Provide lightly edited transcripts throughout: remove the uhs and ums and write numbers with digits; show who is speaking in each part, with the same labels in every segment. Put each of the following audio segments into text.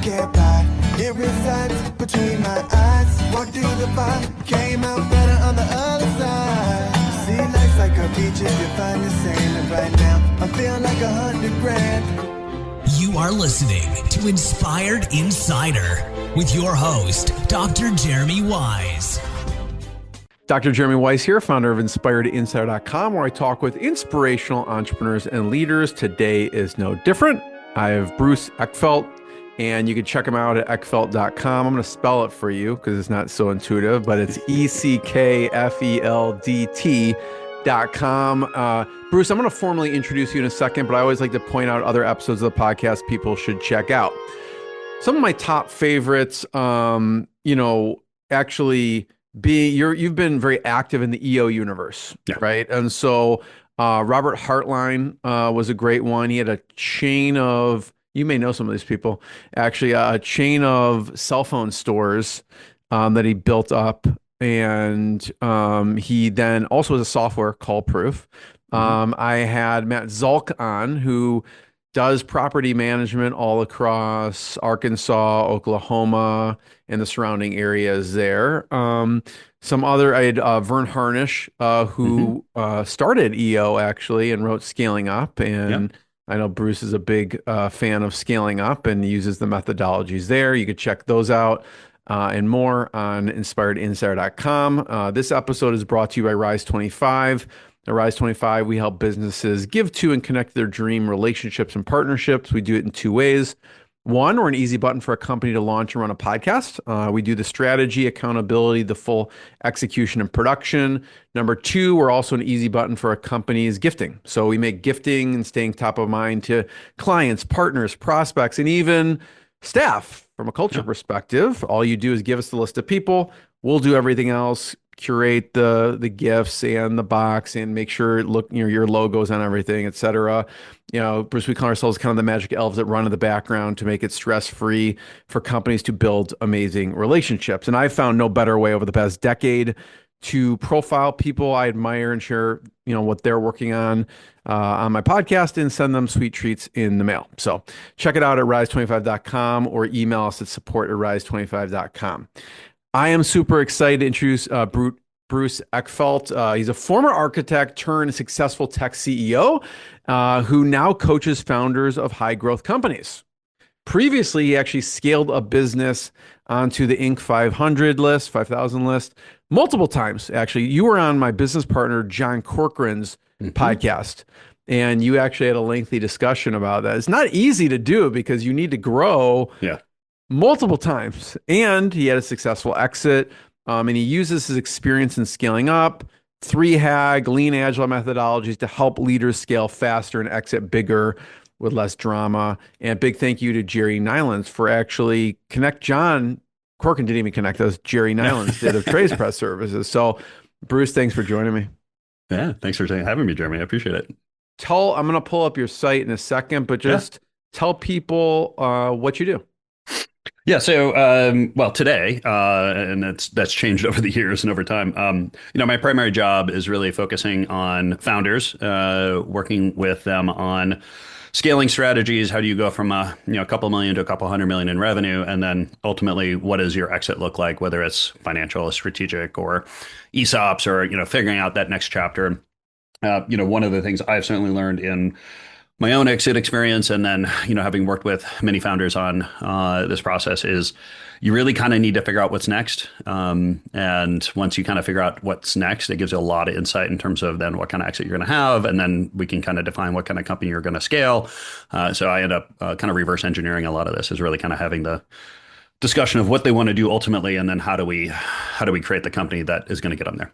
Speaker 1: can't buy. It resides between my eyes. Walked through the fire, came out better on the other side. See, life's like a beach if you find the sand. And right now, I feel like 100 grand.
Speaker 2: You are listening to Inspired Insider with your host, Dr. Jeremy Wise.
Speaker 3: Dr. Jeremy Wise here, founder of InspiredInsider.com, where I talk with inspirational entrepreneurs and leaders. Today is no different. I have Bruce Eckfeldt, and you can check him out at eckfeldt.com. I'm going to spell it for you because it's not so intuitive, but it's ECKFELDT.com. Bruce, I'm going to formally introduce you in a second, but I always like to point out other episodes of the podcast people should check out. Some of my top favorites, actually you've been very active in the EO universe, right? And so Robert Hartline was a great one. He had a chain of, you may know some of these people, actually a chain of cell phone stores that he built up. And he then also has a software called Proof. I had Matt Zulk on, who does property management all across Arkansas, Oklahoma, and the surrounding areas there. I had Vern Harnish, who started EO actually and wrote Scaling Up. And I know Bruce is a big fan of Scaling Up and uses the methodologies there. You could check those out and more on InspiredInsider.com. This episode is brought to you by Rise 25. At Rise 25, we help businesses give to and connect their dream relationships and partnerships. We do it in two ways. One, we're an easy button for a company to launch and run a podcast. We do the strategy, accountability, the full execution and production. Number two, we're also an easy button for a company's gifting. So we make gifting and staying top of mind to clients, partners, prospects, and even staff from a culture perspective. All you do is give us the list of people. We'll do everything else. Curate the gifts and the box and make sure your logos on everything, etc. Bruce, we call ourselves kind of the magic elves that run in the background to make it stress-free for companies to build amazing relationships. And I've found no better way over the past decade to profile people I admire and share, what they're working on my podcast and send them sweet treats in the mail. So check it out at rise25.com or email us at support@rise25.com. I am super excited to introduce Bruce Eckfeldt. He's a former architect turned successful tech CEO who now coaches founders of high growth companies. Previously, he actually scaled a business onto the Inc. 5,000 list multiple times. Actually, you were on my business partner, John Corcoran's podcast, and you actually had a lengthy discussion about that. It's not easy to do because you need to grow multiple times. And he had a successful exit. And he uses his experience in scaling up, 3HAG, lean agile methodologies to help leaders scale faster and exit bigger with less drama. And big thank you to Jerry Nylands for actually John Corcoran didn't even connect us. Jerry Nylands did of Trades Press Services. So Bruce, thanks for joining me.
Speaker 4: Yeah, thanks for having me, Jeremy. I appreciate it.
Speaker 3: I'm going to pull up your site in a second, but just tell people what you do.
Speaker 4: Yeah. So, today, and that's changed over the years and over time. My primary job is really focusing on founders, working with them on scaling strategies. How do you go from a couple million to a couple $100 million in revenue, and then ultimately, what does your exit look like? Whether it's financial, strategic, or ESOPs, or figuring out that next chapter. One of the things I've certainly learned in my own exit experience, and then, having worked with many founders on this process, is you really kind of need to figure out what's next. And once you kind of figure out what's next, it gives you a lot of insight in terms of then what kind of exit you're going to have. And then we can kind of define what kind of company you're going to scale. So I end up kind of reverse engineering a lot of this, is really kind of having the discussion of what they want to do ultimately. And then how do we create the company that is going to get them there?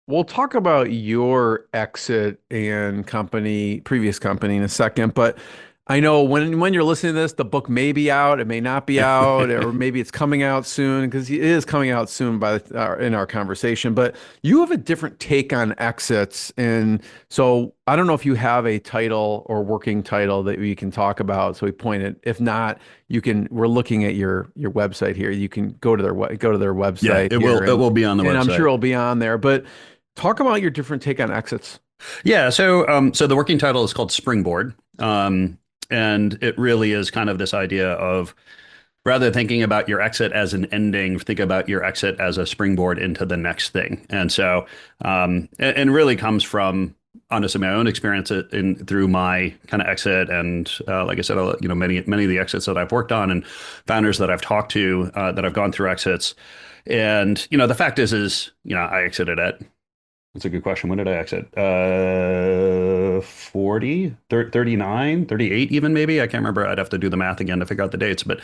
Speaker 3: We'll talk about your exit and previous company in a second, but I know when you're listening to this, the book may be out, it may not be out, or maybe it's coming out soon, because it is coming out soon in our conversation. But you have a different take on exits, and so I don't know if you have a title or working title that we can talk about. So we pointed. If not, you can. We're looking at your website here. You can go to their website.
Speaker 4: Yeah, it will be on the website,
Speaker 3: and I'm sure it'll be on there. But talk about your different take on exits.
Speaker 4: Yeah. So the working title is called Springboard. And it really is kind of this idea of rather than thinking about your exit as an ending, think about your exit as a springboard into the next thing. And so, and really comes from honestly my own experience through my kind of exit, and like I said, many of the exits that I've worked on and founders that I've talked to that have gone through exits. And the fact is I exited at. That's a good question. When did I exit? 40, 39, 38 even maybe. I can't remember. I'd have to do the math again to figure out the dates. But,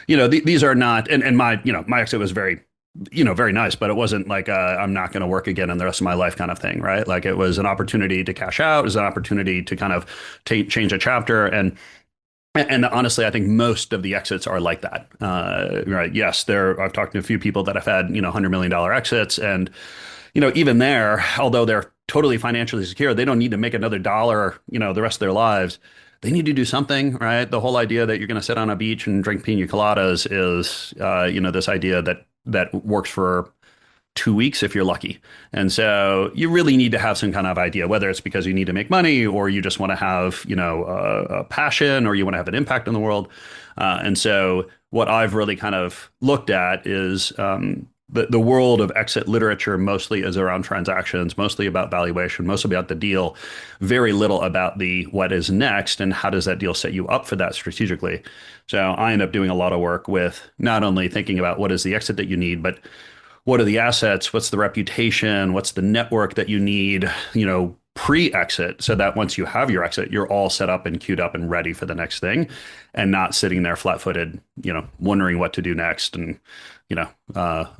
Speaker 4: these are not, and my exit was very, very nice, but it wasn't like I'm not going to work again in the rest of my life kind of thing, right? Like it was an opportunity to cash out. It was an opportunity to kind of change a chapter. And honestly, I think most of the exits are like that. Right. Yes, I've talked to a few people that have had, $100 million exits, and even there, although they're totally financially secure, they don't need to make another dollar, the rest of their lives. They need to do something, right? The whole idea that you're going to sit on a beach and drink pina coladas is, this idea that works for 2 weeks if you're lucky. And so you really need to have some kind of idea, whether it's because you need to make money or you just want to have, a passion, or you want to have an impact on the world. And so what I've really kind of looked at is, the world of exit literature mostly is around transactions, mostly about valuation, mostly about the deal, very little about the what is next and how does that deal set you up for that strategically. So I end up doing a lot of work with not only thinking about what is the exit that you need, but what are the assets, what's the reputation, what's the network that you need, pre-exit, so that once you have your exit, you're all set up and queued up and ready for the next thing, and not sitting there flat-footed, wondering what to do next, and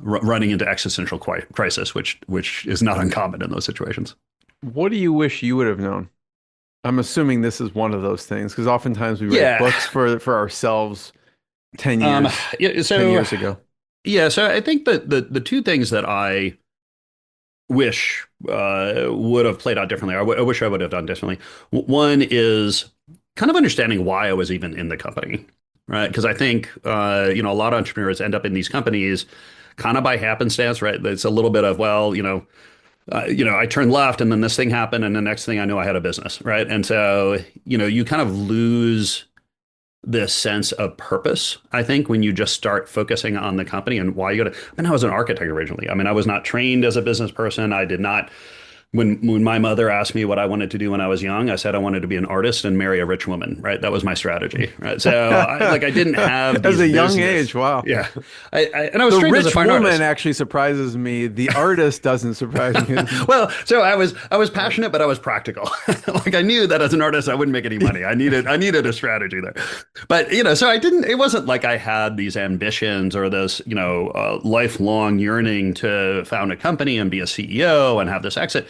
Speaker 4: running into existential crisis, which is not uncommon in those situations.
Speaker 3: What do you wish you would have known? I'm assuming this is one of those things, because oftentimes we write books for ourselves 10 years, 10 years ago.
Speaker 4: Yeah, so I think that the two things that I wish would have played out differently, I wish I would have done differently. One is kind of understanding why I was even in the company, right? Because I think, a lot of entrepreneurs end up in these companies kind of by happenstance, right? It's a little bit of, I turned left and then this thing happened, and the next thing I know I had a business, right? And so, you kind of lose this sense of purpose, I think, when you just start focusing on the company and why you got to. I was an architect originally. I was not trained as a business person. I did not. When my mother asked me what I wanted to do when I was young, I said I wanted to be an artist and marry a rich woman. Right, that was my strategy. Right, so I didn't have
Speaker 3: as a young age. Wow.
Speaker 4: Yeah, and I was
Speaker 3: the
Speaker 4: trained as a fine
Speaker 3: rich woman
Speaker 4: artist.
Speaker 3: actually surprises me. The artist doesn't surprise me.
Speaker 4: Well, so I was passionate, but I was practical. I knew that as an artist I wouldn't make any money. I needed a strategy there. But so I didn't. It wasn't like I had these ambitions or this lifelong yearning to found a company and be a CEO and have this exit.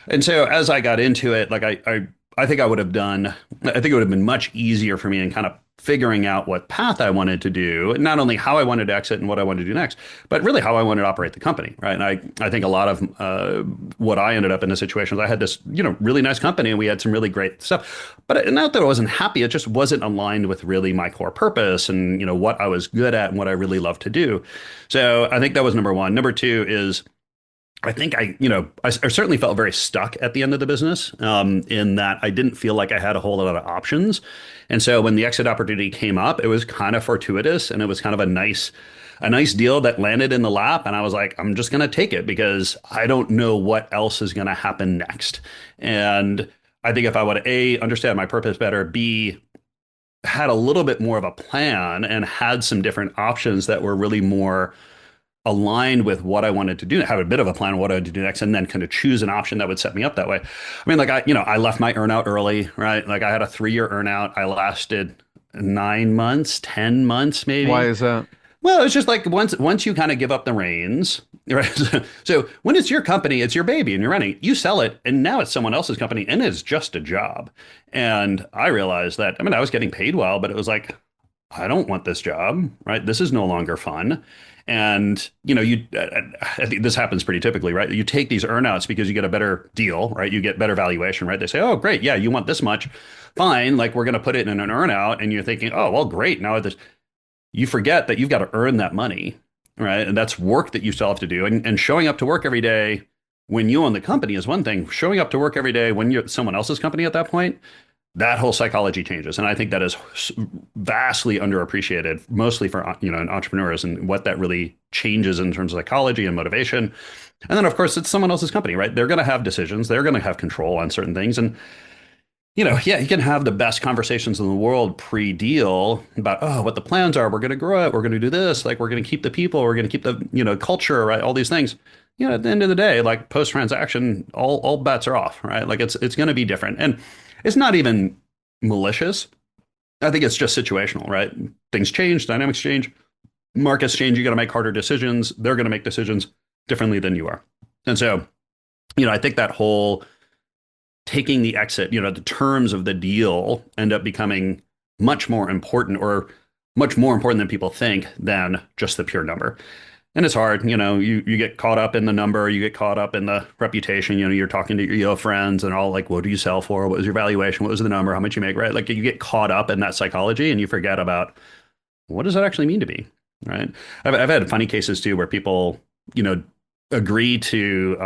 Speaker 4: And so as I got into it, I think it would have been much easier for me in kind of figuring out what path I wanted to do, not only how I wanted to exit and what I wanted to do next, but really how I wanted to operate the company, right? And I think a lot of what I ended up in the situation was I had this, really nice company and we had some really great stuff, but not that I wasn't happy, it just wasn't aligned with really my core purpose and, what I was good at and what I really love to do. So I think that was number one. Number two is, I think I certainly felt very stuck at the end of the business, in that I didn't feel like I had a whole lot of options. And so when the exit opportunity came up, it was kind of fortuitous and it was kind of a nice deal that landed in the lap. And I was like, I'm just going to take it because I don't know what else is going to happen next. And I think if I would A, understand my purpose better, B, had a little bit more of a plan and had some different options that were really more aligned with what I wanted to do, have a bit of a plan of what I would do next, and then kind of choose an option that would set me up that way. I left my earnout early, right? I had a 3-year earnout. I lasted 9 months, 10 months, maybe.
Speaker 3: Why is that?
Speaker 4: Well, it's just once you kind of give up the reins, right? So when it's your company, it's your baby and you're running, you sell it and now it's someone else's company and it's just a job. And I realized that, I was getting paid well, but it was like, I don't want this job, right? This is no longer fun. And, I think this happens pretty typically, right? You take these earnouts because you get a better deal, right? You get better valuation, right? They say, oh, great. Yeah, you want this much. Fine. We're going to put it in an earnout. And you're thinking, oh, well, great. Now you forget that you've got to earn that money, right? And that's work that you still have to do. And showing up to work every day when you own the company is one thing. Showing up to work every day when you're someone else's company at that point, that whole psychology changes. And I think that is vastly underappreciated, mostly for, entrepreneurs, and what that really changes in terms of psychology and motivation. And then, of course, it's someone else's company, right? They're going to have decisions. They're going to have control on certain things. And, yeah, you can have the best conversations in the world pre-deal about, oh, what the plans are. We're going to grow it. We're going to do this. Like, we're going to keep the people. We're going to keep the, culture, right? All these things. At the end of the day, like post-transaction, all bets are off, right? Like it's going to be different. And it's not even malicious. I think it's just situational, right? Things change, dynamics change, markets change. You got to make harder decisions. They're going to make decisions differently than you are. And so, I think that whole taking the exit, the terms of the deal end up becoming much more important, or much more important than people think, than just the pure number. And it's hard, you get caught up in the number, you get caught up in the reputation, you're talking to your friends and all like, what do you sell for? What was your valuation? What was the number? How much you make, right? Like you get caught up in that psychology and you forget about what does that actually mean to be, right? I've had funny cases too, where people, agree to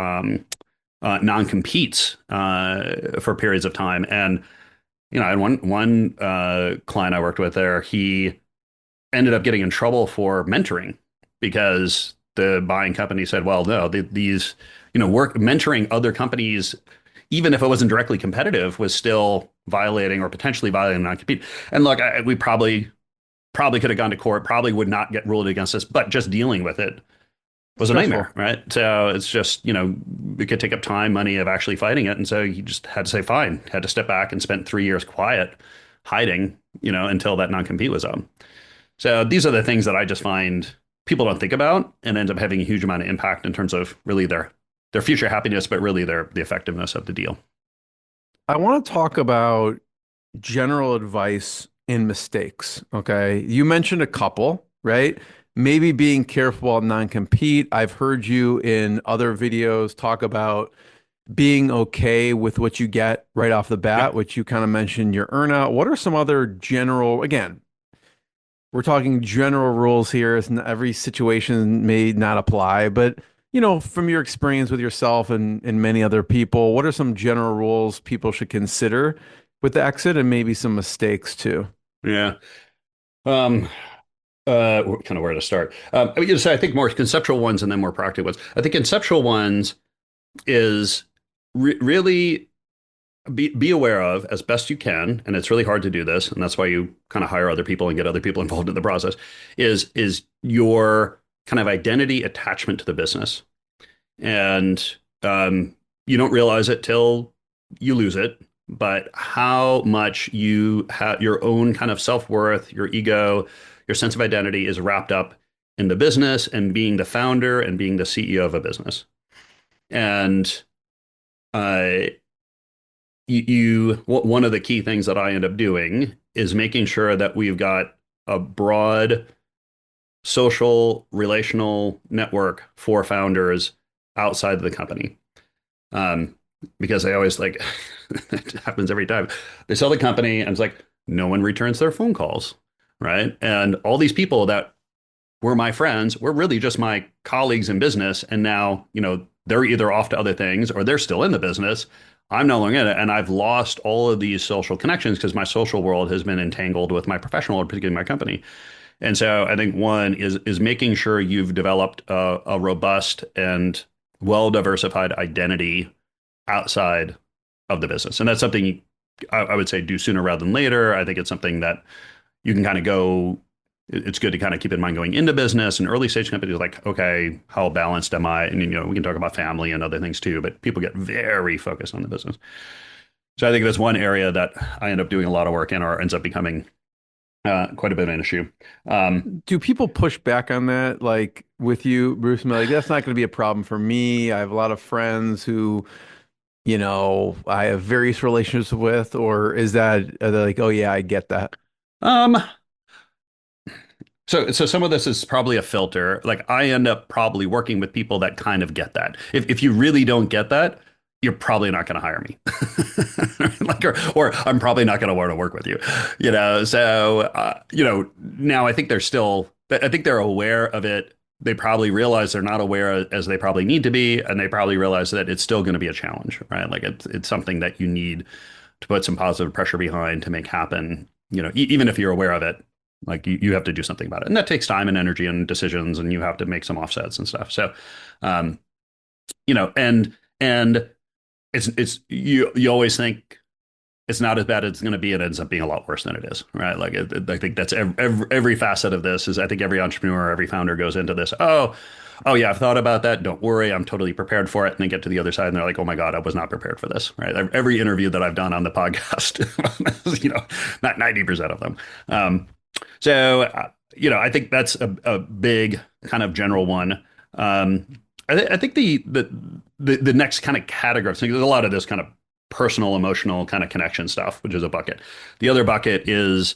Speaker 4: non-competes for periods of time. And, I had one client I worked with there, he ended up getting in trouble for mentoring, because the buying company said, well, no, these, work mentoring other companies, even if it wasn't directly competitive, was still violating or potentially violating non-compete. And look, we probably could have gone to court, probably would not get ruled against us, but just dealing with it was a nightmare, right? So it's just, it could take up time, money of actually fighting it. And so you just had to say, fine, had to step back and spent 3 years quiet, hiding, until that non-compete was up. So these are the things that I just find people don't think about, and ends up having a huge amount of impact in terms of really their future happiness, but really the effectiveness of the deal.
Speaker 3: I want to talk about general advice and mistakes. Okay. You mentioned a couple, right? Maybe being careful on non-compete. I've heard you in other videos talk about being okay with what you get right off the bat,
Speaker 4: Yep.
Speaker 3: which you kind of mentioned your earnout. What are some other general, again, we're talking general rules here. Every situation may not apply, but from your experience with yourself and many other people, what are some general rules people should consider with the exit, and maybe some mistakes too?
Speaker 4: Yeah. Um, kind of where to start. So I think more conceptual ones and then more practical ones. I think conceptual ones is really be aware of, as best you can, and it's really hard to do this, and that's why you kind of hire other people and get other people involved in the process, is your kind of identity attachment to the business. And you don't realize it till you lose it, but how much you have your own kind of self-worth, your ego, your sense of identity is wrapped up in the business and being the founder and being the CEO of a business. And one of the key things that I end up doing is making sure that we've got a broad social relational network for founders outside of the company. Because I always like, it happens every time. They sell the company and it's like, no one returns their phone calls, right? And all these people that were my friends were really just my colleagues in business. And now, they're either off to other things or they're still in the business. I'm no longer in it. And I've lost all of these social connections because my social world has been entangled with my professional world, particularly my company. And so I think one is making sure you've developed a robust and well-diversified identity outside of the business. And that's something I would say do sooner rather than later. I think it's something that you can kind of go, it's good to kind of keep in mind going into business and early stage companies, like, okay, how balanced am I? And, we can talk about family and other things too, but people get very focused on the business. So I think that's one area that I end up doing a lot of work in, or ends up becoming quite a bit of an issue.
Speaker 3: Do people push back on that, like with you, Bruce? Like, that's not going to be a problem for me. I have a lot of friends who, I have various relationships with, or are they like, oh yeah, I get that?
Speaker 4: Um, so some of this is probably a filter. Like I end up probably working with people that kind of get that. If you really don't get that, you're probably not going to hire me. Like, or I'm probably not going to want to work with you, So, now I think I think they're aware of it. They probably realize they're not aware as they probably need to be. And they probably realize that it's still going to be a challenge, right? Like it's something that you need to put some positive pressure behind to make happen, even if you're aware of it, like you have to do something about it. And that takes time and energy and decisions, and you have to make some offsets and stuff. So, um, and it's you always think it's not as bad as it's going to be. It ends up being a lot worse than it is, right? Like I think that's every facet of this is, I think every entrepreneur, every founder goes into this. Oh yeah, I've thought about that. Don't worry, I'm totally prepared for it. And they get to the other side and they're like, oh my God, I was not prepared for this, right? Every interview that I've done on the podcast, not 90% of them. I think that's a big kind of general one. I think the next kind of category, so there's a lot of this kind of personal, emotional kind of connection stuff, which is a bucket. The other bucket is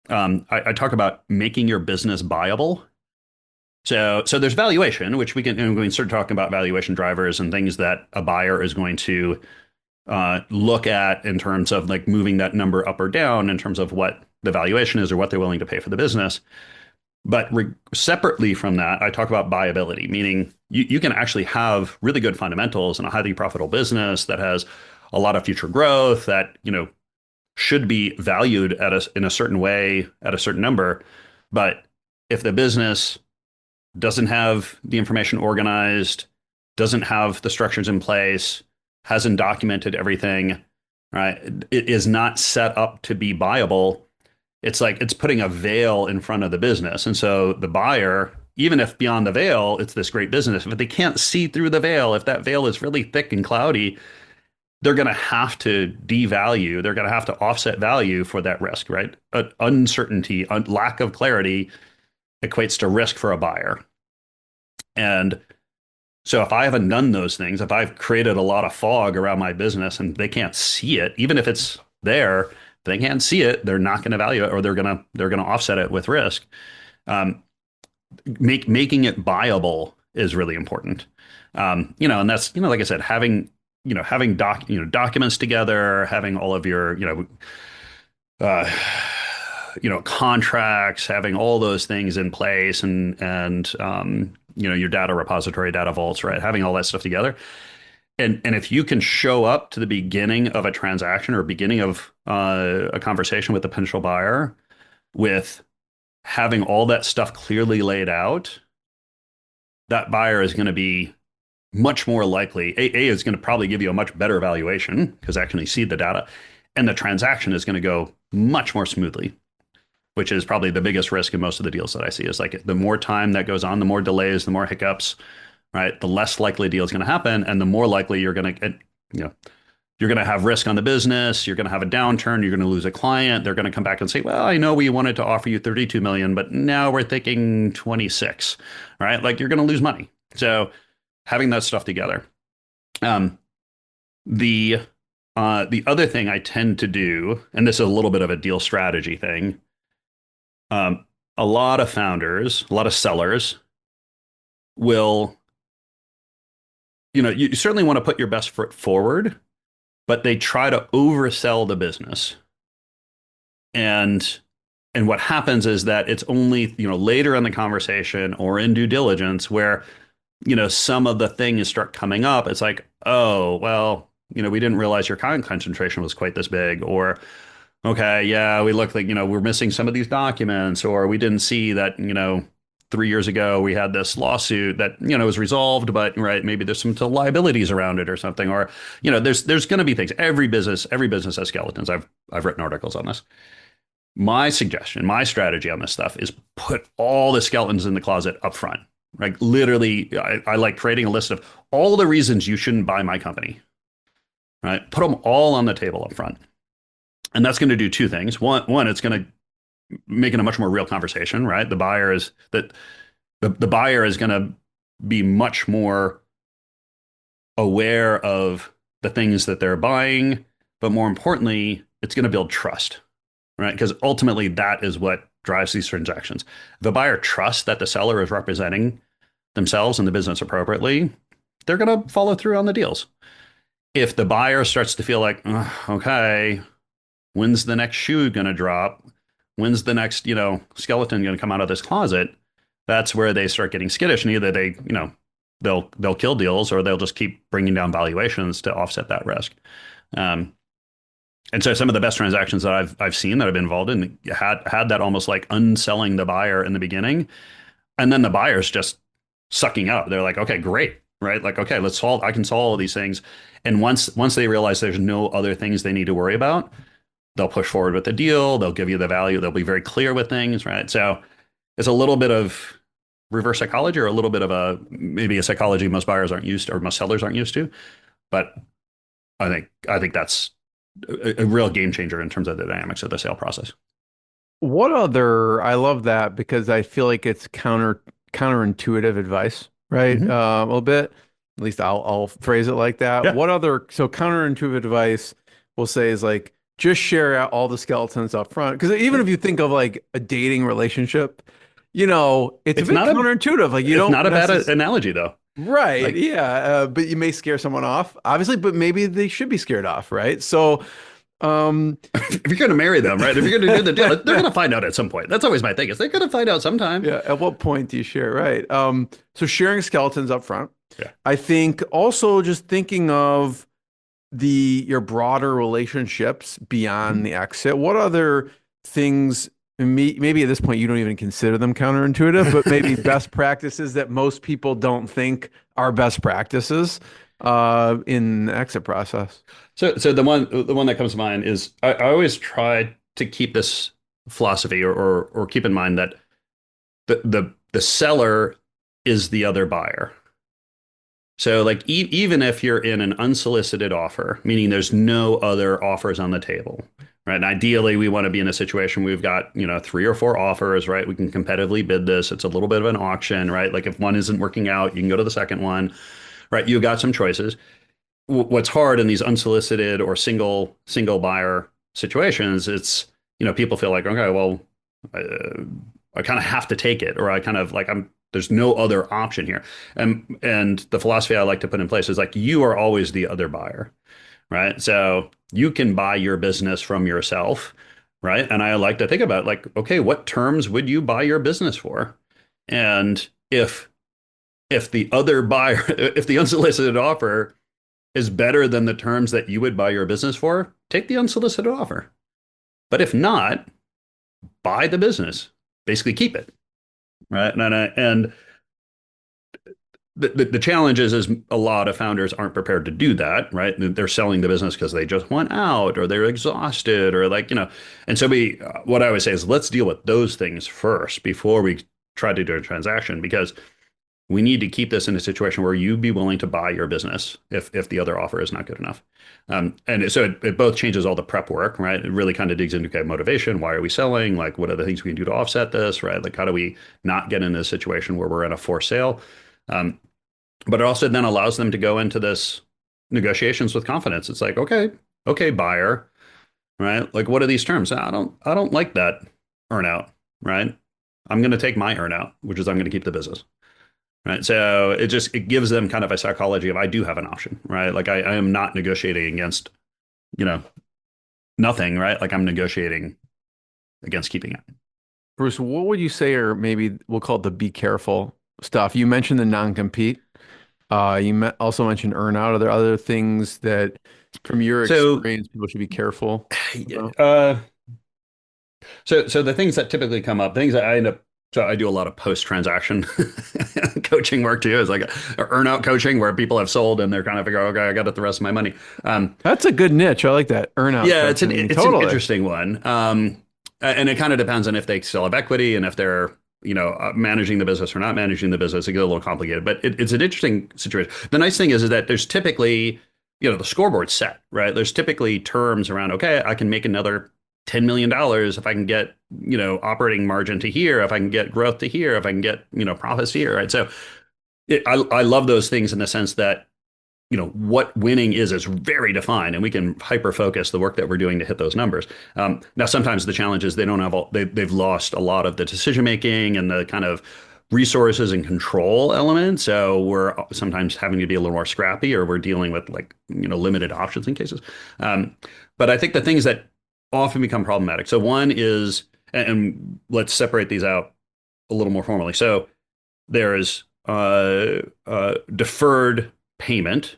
Speaker 4: I talk about making your business buyable. So there's valuation, which we can start talking about valuation drivers and things that a buyer is going to look at in terms of like moving that number up or down in terms of what the valuation is or what they're willing to pay for the business. But separately from that, I talk about buyability, meaning you can actually have really good fundamentals and a highly profitable business that has a lot of future growth that should be valued in a certain way at a certain number. But if the business doesn't have the information organized, doesn't have the structures in place, hasn't documented everything, right? It is not set up to be buyable. It's like it's putting a veil in front of the business. And so the buyer, even if beyond the veil, it's this great business, but they can't see through the veil, if that veil is really thick and cloudy, they're going to have to devalue. They're going to have to offset value for that risk, right? Uncertainty, lack of clarity equates to risk for a buyer. And so if I haven't done those things, if I've created a lot of fog around my business and they can't see it, even if it's there, if they can't see it, they're not going to value it, or they're going to offset it with risk. Making it buyable is really important. And that's, like I said, having documents together, having all of your, contracts, having all those things in place, and your data repository, data vaults, right? Having all that stuff together. And if you can show up to the beginning of a transaction or beginning of a conversation with a potential buyer with having all that stuff clearly laid out, that buyer is going to be much more likely, A is going to probably give you a much better valuation because they actually see the data, and the transaction is going to go much more smoothly, which is probably the biggest risk in most of the deals that I see. Is like the more time that goes on, the more delays, the more hiccups, right? The less likely a deal is going to happen, and the more likely you're going to, you're going to have risk on the business. You're going to have a downturn. You're going to lose a client. They're going to come back and say, well, I know we wanted to offer you 32 million, but now we're thinking 26, right? Like you're going to lose money. So having that stuff together. The other thing I tend to do, and this is a little bit of a deal strategy thing, a lot of founders, a lot of sellers will, you certainly want to put your best foot forward, but they try to oversell the business. And what happens is that it's only, later in the conversation or in due diligence where, some of the things start coming up. It's like, oh, well, we didn't realize your client concentration was quite this big, or, okay, yeah, we look like, we're missing some of these documents, or we didn't see that, 3 years ago we had this lawsuit that, was resolved, but right, maybe there's some liabilities around it or something, or, there's going to be things. Every business has skeletons. I've written articles on this. My suggestion, my strategy on this stuff is put all the skeletons in the closet up front. Right? Literally, I like creating a list of all the reasons you shouldn't buy my company. Right? Put them all on the table up front. And that's going to do two things. One, it's going to make it a much more real conversation, right? The buyer is going to be much more aware of the things that they're buying, but more importantly, it's going to build trust, right? Because ultimately that is what drives these transactions. If a buyer trusts that the seller is representing themselves and the business appropriately, they're going to follow through on the deals. If the buyer starts to feel like, okay, when's the next shoe going to drop? When's the next, skeleton going to come out of this closet? That's where they start getting skittish, and either they, they'll kill deals, or they'll just keep bringing down valuations to offset that risk. And so some of the best transactions that I've seen that I've been involved in had that almost like unselling the buyer in the beginning, and then the buyer's just sucking up. They're like, okay, great, right? Like, okay, let's solve. I can solve all these things. And once they realize there's no other things they need to worry about, they'll push forward with the deal. They'll give you the value. They'll be very clear with things, right? So it's a little bit of reverse psychology, or a little bit of maybe a psychology most buyers aren't used to, or most sellers aren't used to. But I think that's a real game changer in terms of the dynamics of the sale process.
Speaker 3: What other, I love that because I feel like it's counterintuitive advice, right?
Speaker 4: Hmm.
Speaker 3: A little bit. At least I'll phrase it like that.
Speaker 4: Yeah,
Speaker 3: What other, so counterintuitive advice we'll say is like just share out all the skeletons up front. Because even if you think of like a dating relationship, it's a
Speaker 4: it's
Speaker 3: bit
Speaker 4: not a
Speaker 3: counterintuitive. Like you
Speaker 4: it's
Speaker 3: don't
Speaker 4: not a bad
Speaker 3: necessarily.
Speaker 4: analogy though.
Speaker 3: Right.
Speaker 4: Like
Speaker 3: Yeah. But you may scare someone off, obviously, but maybe they should be scared off, right? So, um,
Speaker 4: if you're going to marry them, right? If you're going to do the deal, they're going to find out at some point. That's always my thing. Is they're going to find out sometime.
Speaker 3: yeah, at what point do you share? Right. So sharing skeletons up front.
Speaker 4: Yeah.
Speaker 3: I think also just thinking of your broader relationships beyond the exit. What other things, maybe at this point you don't even consider them counterintuitive, but maybe best practices that most people don't think are best practices in the exit process.
Speaker 4: So the one that comes to mind is I always try to keep this philosophy, or keep in mind that the seller is the other buyer. So like even if you're in an unsolicited offer, meaning there's no other offers on the table, right? And ideally we want to be in a situation where we've got, 3 or 4 offers, right? We can competitively bid this. It's a little bit of an auction, right? Like if one isn't working out, you can go to the second one, right? You've got some choices. What's hard in these unsolicited or single buyer situations, it's, people feel like, okay, well, I kind of have to take it, or I kind of like there's no other option here. And the philosophy I like to put in place is like you are always the other buyer, right? So you can buy your business from yourself, right? And I like to think about like, okay, what terms would you buy your business for? And if the other buyer, if the unsolicited offer is better than the terms that you would buy your business for, take the unsolicited offer. But if not, buy the business, basically keep it, right? And the challenge is a lot of founders aren't prepared to do that, right? They're selling the business because they just want out, or they're exhausted, or like, and so what I always say is let's deal with those things first before we try to do a transaction, because we need to keep this in a situation where you'd be willing to buy your business if the other offer is not good enough. And so it both changes all the prep work, right? It really kind of digs into, okay, motivation. Why are we selling? Like, what are the things we can do to offset this, right? Like, how do we not get in a situation where we're in a forced sale? But it also then allows them to go into this negotiations with confidence. It's like, okay, buyer, right? Like, what are these terms? I don't like that earnout, right? I'm going to take my earnout, which is I'm going to keep the business. Right. So it gives them kind of a psychology of I do have an option, right? Like I am not negotiating against, you know, nothing, right? Like I'm negotiating against keeping it.
Speaker 3: Bruce, what would you say, or maybe we'll call it the be careful stuff? You mentioned the non-compete. Also mentioned earnout. Are there other things that, from your
Speaker 4: So,
Speaker 3: experience, people should be careful about?
Speaker 4: uh, so the things that typically come up, things that I end up, so I do a lot of post-transaction coaching work too. Is like a earnout coaching where people have sold and they're kind of figure, okay, I got the rest of my money.
Speaker 3: That's a good niche. I like that. Earnout
Speaker 4: Yeah,
Speaker 3: coaching.
Speaker 4: it's an
Speaker 3: Totally.
Speaker 4: interesting one. And it kind of depends on if they still have equity and if they're, managing the business or not managing the business. It gets a little complicated, but it's an interesting situation. The nice thing is that there's typically, the scoreboard's set, right? There's typically terms around, okay, I can make another $10 million if I can get, operating margin to here, if I can get growth to here, if I can get, profits here, right? So I love those things in the sense that, what winning is very defined, and we can hyper focus the work that we're doing to hit those numbers. Now, sometimes the challenge is they don't have they've lost a lot of the decision making and the kind of resources and control element. So we're sometimes having to be a little more scrappy, or we're dealing with limited options in cases. But I think the things that often become problematic. So one is, and let's separate these out a little more formally. So there is deferred payment,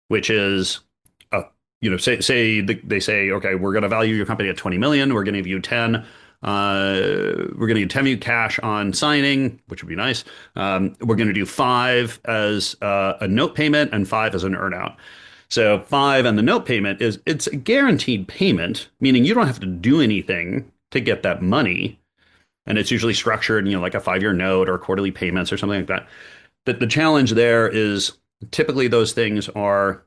Speaker 4: which is they say, okay, we're going to value your company at 20 million. We're going to give you 10. We're going to give 10 you cash on signing, which would be nice. We're going to do 5 as a note payment and 5 as an earnout. So 5 and the note payment it's a guaranteed payment, meaning you don't have to do anything to get that money. And it's usually structured, like a 5-year note or quarterly payments or something like that. The challenge there is typically those things are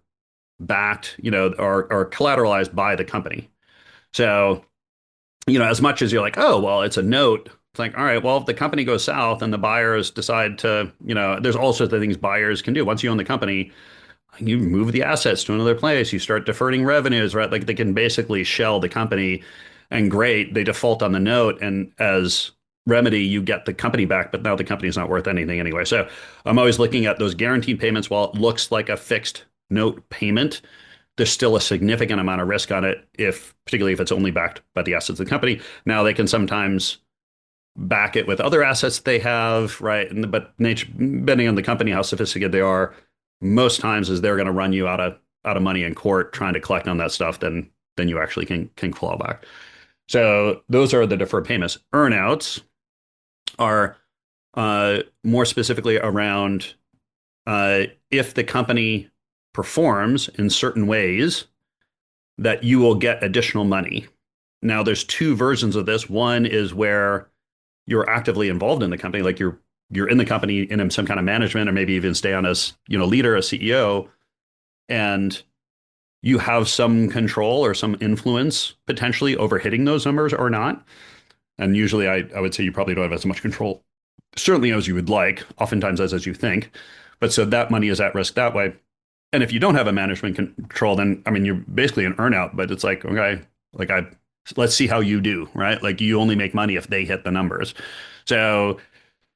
Speaker 4: backed, are collateralized by the company. So, as much as you're like, oh, well, it's a note. It's like, all right, well, if the company goes south and the buyers decide to, there's all sorts of things buyers can do. Once you own the company, you move the assets to another place, you start deferring revenues, right? Like they can basically shell the company, and great, they default on the note. And as remedy, you get the company back, but now the company is not worth anything anyway. So I'm always looking at those guaranteed payments. While it looks like a fixed note payment, there's still a significant amount of risk on it, particularly if it's only backed by the assets of the company. Now they can sometimes back it with other assets they have, right? But depending on the company, how sophisticated they are, most times is they're going to run you out of money in court trying to collect on that stuff, then you actually can claw back. So those are the deferred payments. Earnouts are more specifically around if the company performs in certain ways, that you will get additional money. Now, there's 2 versions of this. One is where you're actively involved in the company, like you're in the company in some kind of management, or maybe even stay on as leader, a CEO, and you have some control or some influence potentially over hitting those numbers or not. And usually, I would say you probably don't have as much control, certainly as you would like, oftentimes as you think. But so that money is at risk that way. And if you don't have a management control, then, you're basically an earnout, but it's like, okay, let's see how you do, right? Like you only make money if they hit the numbers. So,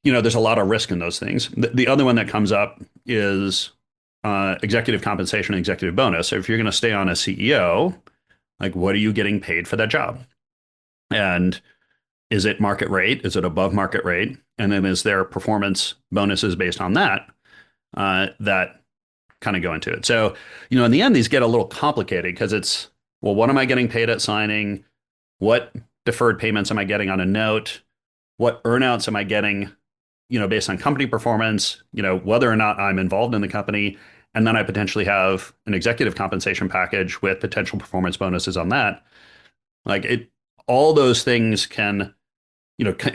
Speaker 4: there's a lot of risk in those things. The other one that comes up is executive compensation and executive bonus. So if you're going to stay on as CEO, like what are you getting paid for that job? And is it market rate? Is it above market rate? And then is there performance bonuses based on that that kind of go into it? So, in the end, these get a little complicated because it's, well, what am I getting paid at signing? What deferred payments am I getting on a note? What earnouts am I getting, based on company performance, whether or not I'm involved in the company? And then I potentially have an executive compensation package with potential performance bonuses on that. All those things can,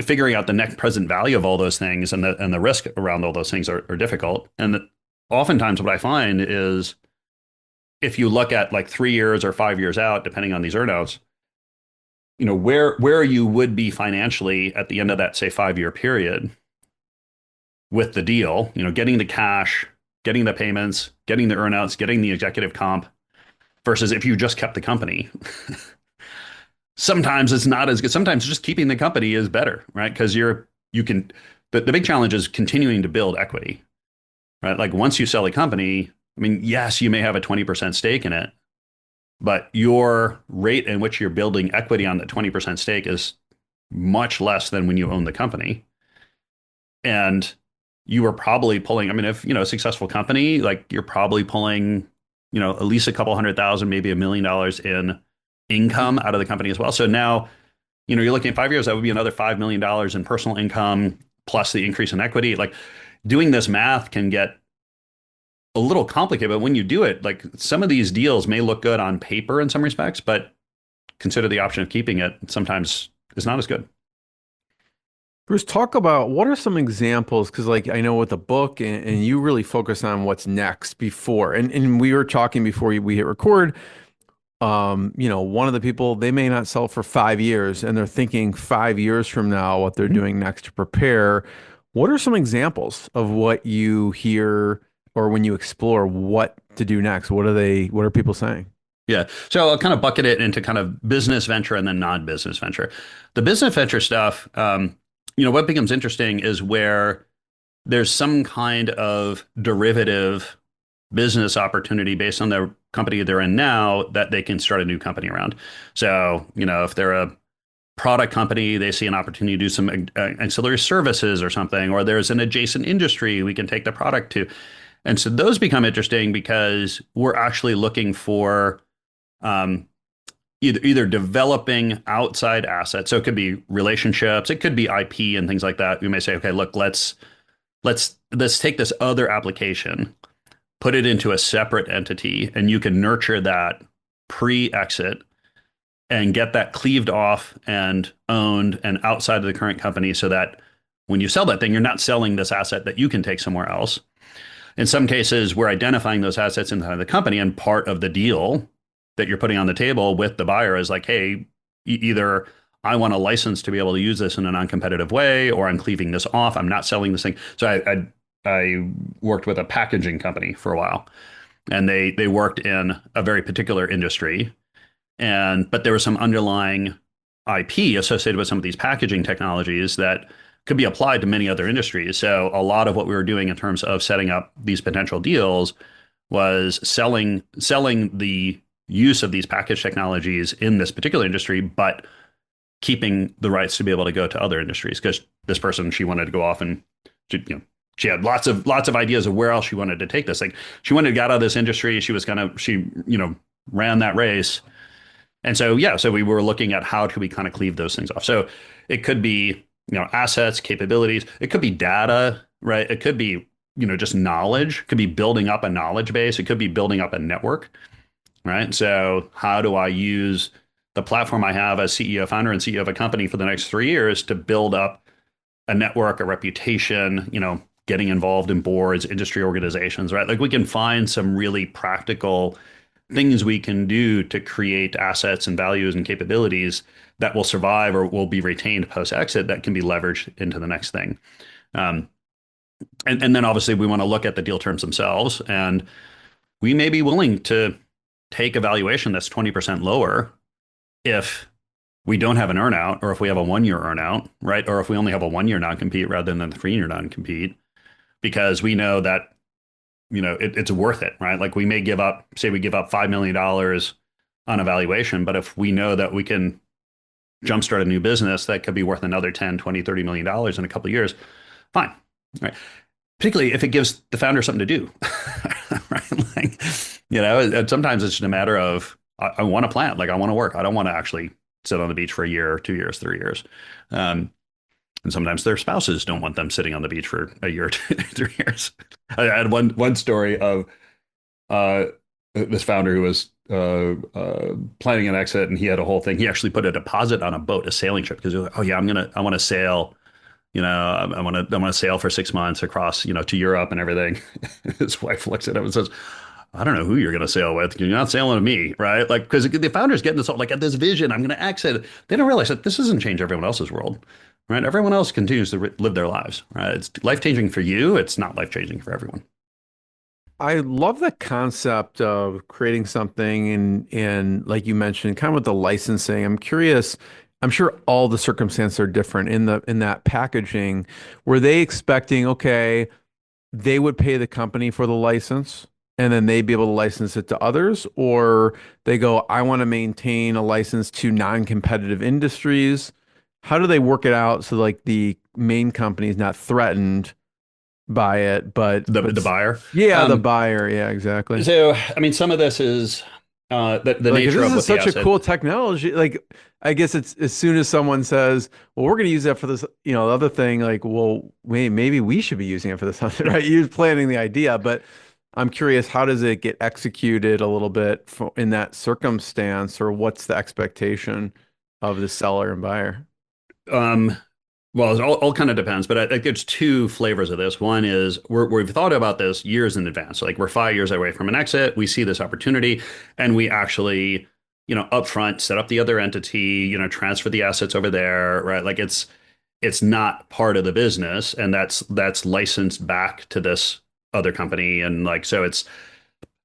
Speaker 4: figuring out the net present value of all those things and the risk around all those things are difficult. And oftentimes what I find is if you look at like 3 years or 5 years out, depending on these earnouts, where you would be financially at the end of that, say, 5-year period with the deal, getting the cash, getting the payments, getting the earnouts, getting the executive comp, versus if you just kept the company. Sometimes it's not as good. Sometimes just keeping the company is better, right? Because the big challenge is continuing to build equity, right? Like once you sell a company, yes, you may have a 20% stake in it, but your rate in which you're building equity on that 20% stake is much less than when you own the company. And you are probably pulling, if, a successful company, like you're probably pulling, at least a couple $100,000, maybe $1 million in income out of the company as well. So now, you're looking at 5 years, that would be another $5 million in personal income plus the increase in equity. Like doing this math can get a little complicated, but when you do it, like some of these deals may look good on paper in some respects, but consider the option of keeping it sometimes is not as good.
Speaker 3: Bruce, talk about what are some examples, because like I know with the book and you really focus on what's next before, and we were talking before we hit record, one of the people, they may not sell for 5 years and they're thinking 5 years from now what they're doing next to prepare. What are some examples of what you hear or when you explore what to do next? What are people saying?
Speaker 4: Yeah. So I'll kind of bucket it into kind of business venture and then non-business venture. The business venture stuff, what becomes interesting is where there's some kind of derivative business opportunity based on the company they're in now that they can start a new company around. So, if they're a product company, they see an opportunity to do some ancillary services or something, or there's an adjacent industry we can take the product to. And so those become interesting because we're actually looking for um, either developing outside assets. So it could be relationships, it could be IP and things like that. You may say, okay, look, let's take this other application, put it into a separate entity, and you can nurture that pre-exit and get that cleaved off and owned and outside of the current company so that when you sell that thing, you're not selling this asset that you can take somewhere else. In some cases, we're identifying those assets inside the company, and part of the deal that you're putting on the table with the buyer is like, hey, either I want a license to be able to use this in a non-competitive way, or I'm cleaving this off. I'm not selling this thing. So I worked with a packaging company for a while, and they worked in a very particular industry, but there was some underlying IP associated with some of these packaging technologies that could be applied to many other industries. So a lot of what we were doing in terms of setting up these potential deals was selling the use of these package technologies in this particular industry, but keeping the rights to be able to go to other industries. Because this person, she wanted to go off and she had lots of ideas of where else she wanted to take this. Like she wanted to get out of this industry. She ran that race. And so we were looking at how do we kind of cleave those things off. So it could be, assets, capabilities. It could be data, right? It could be, just knowledge. It could be building up a knowledge base. It could be building up a network, right? So how do I use the platform I have as CEO, founder, and CEO of a company for the next 3 years to build up a network, a reputation, getting involved in boards, industry organizations, right? Like we can find some really practical things we can do to create assets and values and capabilities that will survive or will be retained post-exit that can be leveraged into the next thing. And then obviously we want to look at the deal terms themselves, and we may be willing to take a valuation that's 20% lower if we don't have an earnout, or if we have a 1-year earnout, right? Or if we only have a 1-year non-compete rather than a 3-year non-compete, because we know that it's worth it, right? Like we may give up $5 million on a valuation, but if we know that we can jumpstart a new business that could be worth another 10, 20, $30 million in a couple of years, fine, right? Particularly if it gives the founder something to do, right? Like, sometimes it's just a matter of, I want to plan, like I want to work. I don't want to actually sit on the beach for a year, 2 years, 3 years. And sometimes their spouses don't want them sitting on the beach for a year, 3 years. I had one story of this founder who was planning an exit, and he had a whole thing. He actually put a deposit on a boat, a sailing ship, because he was like, oh yeah, I want to sail. I want to sail for 6 months across, to Europe and everything. His wife looks at him and says, I don't know who you're going to sail with. You're not sailing with me, right? Like, because the founder's getting this, like, at this vision, I'm going to exit. They don't realize that this doesn't change everyone else's world, right? Everyone else continues to live their lives, right? It's life-changing for you. It's not life-changing for everyone.
Speaker 3: I love the concept of creating something and like you mentioned, kind of with the licensing. I'm curious, I'm sure all the circumstances are different in that packaging. Were they expecting, okay, they would pay the company for the license and then they'd be able to license it to others? Or they go, I want to maintain a license to non-competitive industries. How do they work it out so like the main company is not threatened by it, but
Speaker 4: The buyer?
Speaker 3: yeah, the buyer. Yeah, exactly.
Speaker 4: So, I mean, some of this is the
Speaker 3: Like,
Speaker 4: nature of
Speaker 3: this
Speaker 4: what
Speaker 3: is such
Speaker 4: the
Speaker 3: a
Speaker 4: asset.
Speaker 3: cool technology. Like, I guess it's as soon as someone says, well, we're going to use that for this, the other thing, like, well, maybe we should be using it for this other, right? You're planning the idea, but I'm curious, how does it get executed a little bit in that circumstance, or what's the expectation of the seller and buyer?
Speaker 4: Um, well, it all kind of depends, but I think there's two flavors of this. One is we've thought about this years in advance. So like we're 5 years away from an exit. We see this opportunity, and we actually, upfront set up the other entity, transfer the assets over there, right? Like it's not part of the business, and that's licensed back to this other company, and like so it's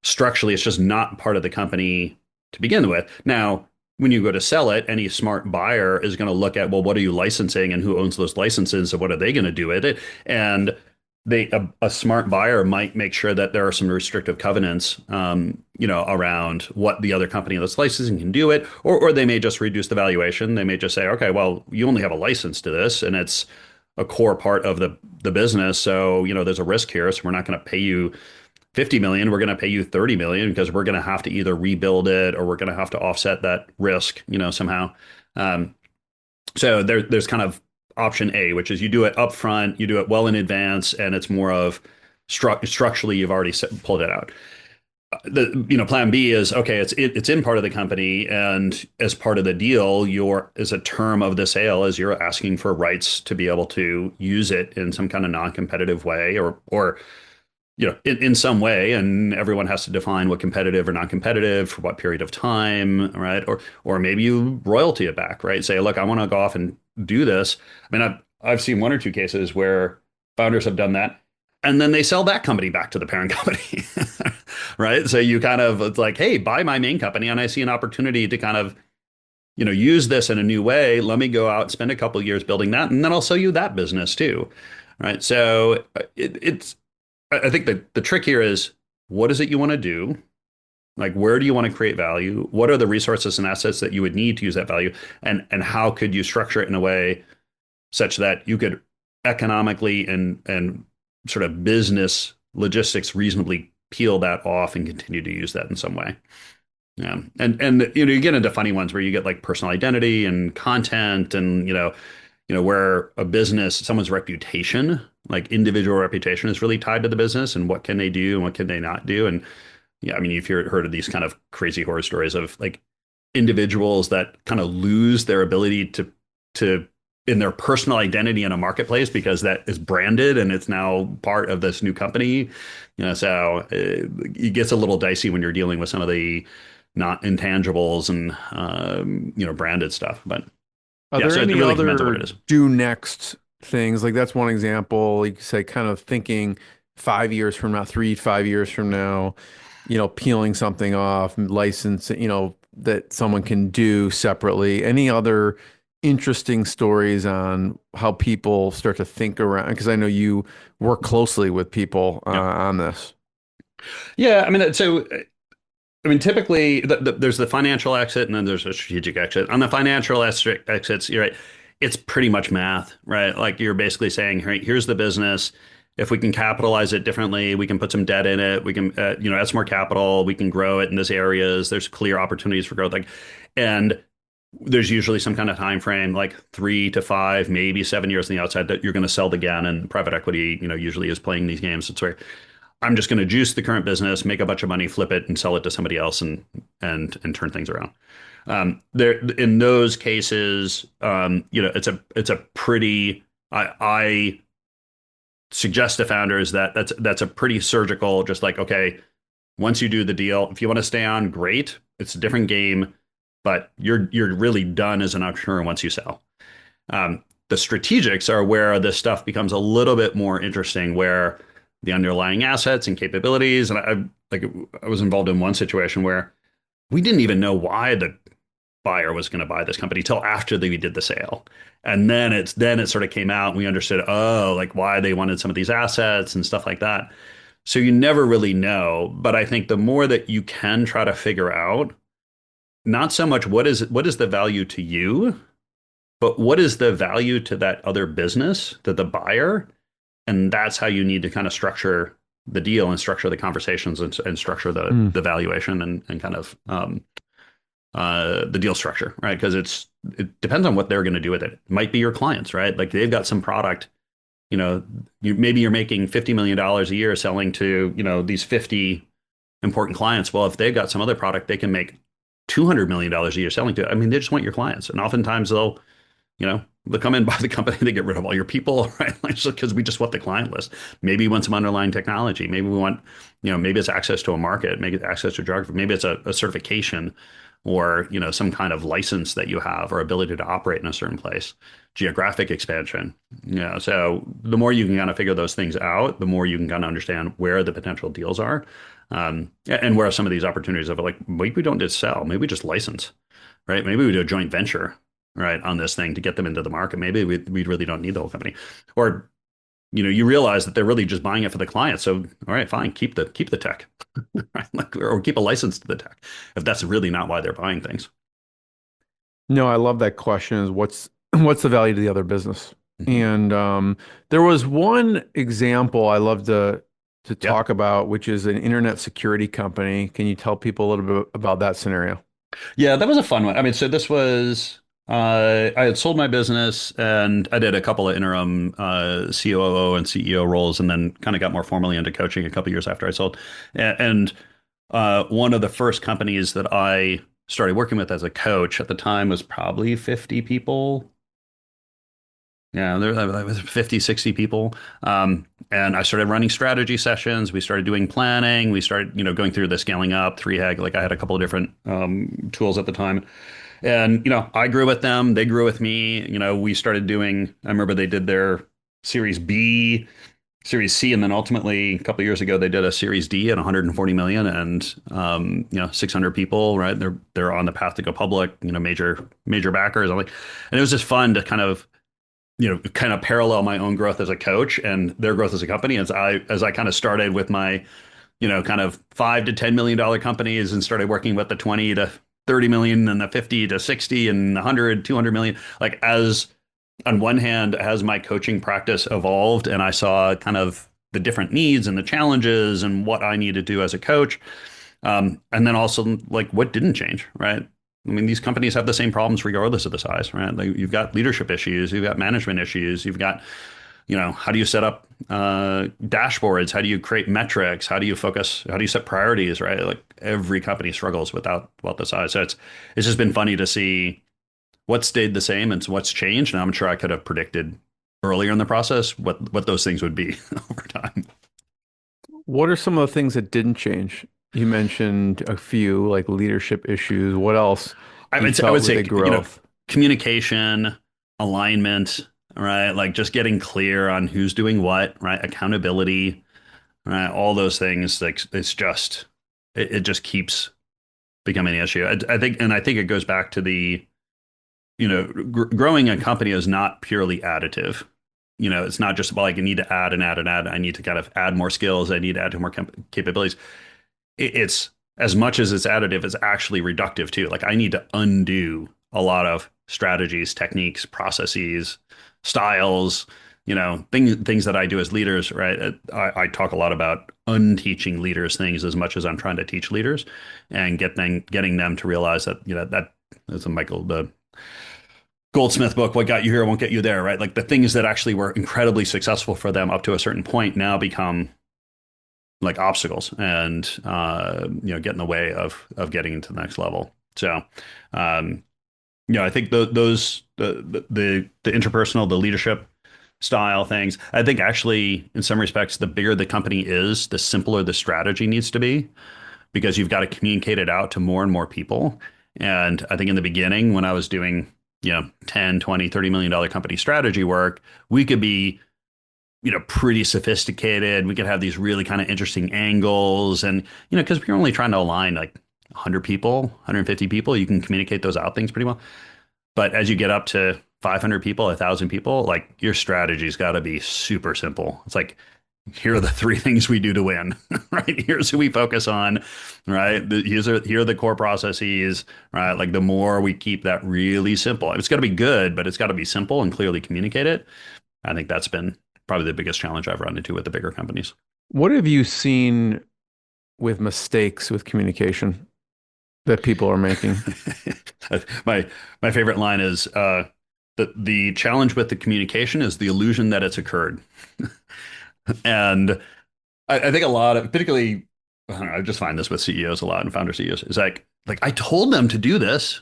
Speaker 4: structurally it's just not part of the company to begin with. Now, when you go to sell it, any smart buyer is going to look at, well, what are you licensing and who owns those licenses? So what are they going to do with it? And a smart buyer might make sure that there are some restrictive covenants, around what the other company that's licensing can do it, or they may just reduce the valuation. They may just say, okay, well, you only have a license to this, and it's a core part of the business. So, there's a risk here. So we're not going to pay you 50 million, we're going to pay you 30 million because we're going to have to either rebuild it or we're going to have to offset that risk, somehow. Um, so there's kind of option A, which is you do it upfront, you do it well in advance, and it's more of structurally you've already pulled it out. The plan B is okay. It's in part of the company, and as part of the deal, as a term of the sale, is you're asking for rights to be able to use it in some kind of non-competitive way, or in some way, and everyone has to define what competitive or non-competitive for what period of time, right? Or maybe you royalty it back, right? Say, look, I want to go off and do this. I mean, I've seen one or two cases where founders have done that, and then they sell that company back to the parent company, right? So it's like, hey, buy my main company, and I see an opportunity to kind of use this in a new way. Let me go out and spend a couple of years building that, and then I'll sell you that business too, right? So it's I think the trick here is what is it you want to do? Like, where do you want to create value? What are the resources and assets that you would need to use that value? And how could you structure it in a way such that you could economically and sort of business logistics reasonably peel that off and continue to use that in some way? Yeah. And you get into funny ones where you get like personal identity and content and where a business, someone's reputation, like individual reputation, is really tied to the business and what can they do and what can they not do. And yeah, I mean, you've heard of these kind of crazy horror stories of like individuals that kind of lose their ability to in their personal identity in a marketplace because that is branded and it's now part of this new company. So it gets a little dicey when you're dealing with some of the not intangibles and branded stuff, but.
Speaker 3: Are
Speaker 4: Yeah,
Speaker 3: there
Speaker 4: so it
Speaker 3: any
Speaker 4: really depends on what
Speaker 3: other
Speaker 4: it is.
Speaker 3: do next things? Like that's one example. You could say kind of thinking 5 years from now, 5 years from now, peeling something off, license, that someone can do separately. Any other interesting stories on how people start to think around? Because I know you work closely with people
Speaker 4: Yeah.
Speaker 3: on this.
Speaker 4: Yeah, I mean, typically there's the financial exit and then there's a strategic exit. On the financial exits, you're right. It's pretty much math, right? Like you're basically saying, hey, here's the business. If we can capitalize it differently, we can put some debt in it. We can, add some more capital. We can grow it in this areas. There's clear opportunities for growth. And there's usually some kind of time frame, like 3 to 5, maybe 7 years on the outside that you're going to sell it again. And private equity, usually is playing these games. It's where I'm just going to juice the current business, make a bunch of money, flip it, and sell it to somebody else, and turn things around. There in those cases, it's a pretty. I suggest to founders that that's a pretty surgical. Just like, okay, once you do the deal, if you want to stay on, great. It's a different game, but you're really done as an entrepreneur once you sell. The strategics are where this stuff becomes a little bit more interesting, where the underlying assets and capabilities. And I was involved in one situation where we didn't even know why the buyer was going to buy this company till after we did the sale. And then it sort of came out and we understood, like why they wanted some of these assets and stuff like that. So you never really know. But I think the more that you can try to figure out, not so much what is the value to you, but what is the value to that other business, to the buyer. And that's how you need to kind of structure the deal and structure the conversations and structure the valuation and kind of the deal structure, right? Because it depends on what they're going to do with it. It might be your clients, right? Like they've got some product, maybe you're making $50 million a year selling to, these 50 important clients. Well, if they've got some other product, they can make $200 million a year selling to it. I mean, they just want your clients. And oftentimes they'll come in, buy the company, they get rid of all your people, right? Like, because we just want the client list. Maybe we want some underlying technology. Maybe we want, maybe it's access to a market, maybe it's access to a geography, maybe it's a certification or, some kind of license that you have or ability to operate in a certain place, geographic expansion. So the more you can kind of figure those things out, the more you can kind of understand where the potential deals are. And where are some of these opportunities of like, maybe we don't just sell, maybe we just license, right? Maybe we do a joint venture, right, on this thing to get them into the market. Maybe we really don't need the whole company, or you realize that they're really just buying it for the client. So all right, fine, keep the tech, right? Or keep a license to the tech if that's really not why they're buying things.
Speaker 3: No, I love that question is what's the value to the other business?
Speaker 4: Mm-hmm.
Speaker 3: And there was one example I love to to
Speaker 4: Yeah.
Speaker 3: talk about, which is an internet security company. Can you tell people a little bit about that scenario?
Speaker 4: Yeah, that was a fun one. I mean, so this was I had sold my business and I did a couple of interim COO and CEO roles, and then kind of got more formally into coaching a couple of years after I sold. And one of the first companies that I started working with as a coach at the time was probably 50 people. Yeah, there was 50, 60 people. And I started running strategy sessions. We started doing planning. We started, going through the scaling up, 3Hag. Like I had a couple of different tools at the time. And, I grew with them. They grew with me. We started doing, I remember they did their Series B, Series C, and then ultimately a couple of years ago they did a Series D at 140 million, and 600 people, right? They're on the path to go public, major backers. I'm like, and it was just fun to kind of parallel my own growth as a coach and their growth as a company as I kind of started with my kind of $5 to $10 million companies and started working with the 20 to 30 million and the 50 to 60 and 100 200 million. Like, as on one hand, as my coaching practice evolved and I saw kind of the different needs and the challenges and what I need to do as a coach, and then also like what didn't change, right? I mean, these companies have the same problems regardless of the size, right? Like, you've got leadership issues, you've got management issues, you've got, how do you set up dashboards? How do you create metrics? How do you focus? How do you set priorities, right? Like, every company struggles without the size. So it's just been funny to see what stayed the same and what's changed. And I'm sure I could have predicted earlier in the process what those things would be over time.
Speaker 3: What are some of the things that didn't change? You mentioned a few, like leadership issues. What else
Speaker 4: I
Speaker 3: you
Speaker 4: would say, I
Speaker 3: felt
Speaker 4: would
Speaker 3: with
Speaker 4: say,
Speaker 3: the growth?
Speaker 4: communication, alignment, right? Like, just getting clear on who's doing what, right? Accountability, right? All those things. Like, it just keeps becoming an issue. I think it goes back to the, growing a company is not purely additive. It's not just about like, I need to add and add and add. I need to kind of add more skills. I need to add more capabilities. It's, as much as it's additive, it's actually reductive too. Like, I need to undo a lot of strategies, techniques, processes, styles, things that I do as leaders, right? I talk a lot about unteaching leaders things as much as I'm trying to teach leaders, and getting them to realize that, that is the Goldsmith book, What Got You Here Won't Get You There, right? Like, the things that actually were incredibly successful for them up to a certain point now become like obstacles, and get in the way of getting into the next level. So I think the interpersonal, the leadership style things, I think actually in some respects the bigger the company is, the simpler the strategy needs to be, because you've got to communicate it out to more and more people. And I think in the beginning, when I was doing 10 20 $30 million company strategy work, we could be pretty sophisticated. We could have these really kind of interesting angles. And, because we're only trying to align like 100 people, 150 people, you can communicate those out things pretty well. But as you get up to 500 people, 1,000 people, like, your strategy's got to be super simple. It's like, here are the three things we do to win, right? Here's who we focus on, right? Here are the core processes, right? Like, the more we keep that really simple, it's got to be good, but it's got to be simple and clearly communicate it. I think that's been probably the biggest challenge I've run into with the bigger companies.
Speaker 3: What have you seen with mistakes with communication that people are making?
Speaker 4: My favorite line is the challenge with the communication is the illusion that it's occurred. And I think a lot of, particularly, I don't know, I just find this with CEOs a lot, and founder CEOs, is like I told them to do this.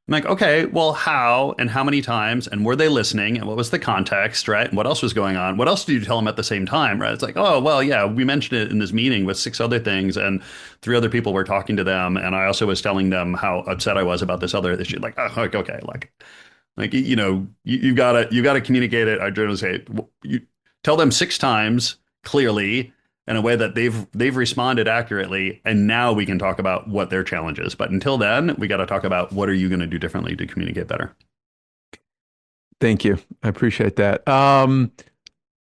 Speaker 4: I'm like, okay, well, how and how many times, and were they listening, and what was the context, right? And what else was going on? What else did you tell them at the same time, right? It's like, oh, well, yeah, we mentioned it in this meeting with 6 other things, and 3 other people were talking to them, and I also was telling them how upset I was about this other issue. Like, oh, okay, you've got to communicate it. I generally say, you tell them 6 times clearly, in a way that they've responded accurately, and now we can talk about what their challenge is. But until then, we got to talk about what are you going to do differently to communicate better.
Speaker 3: Thank you. I appreciate that.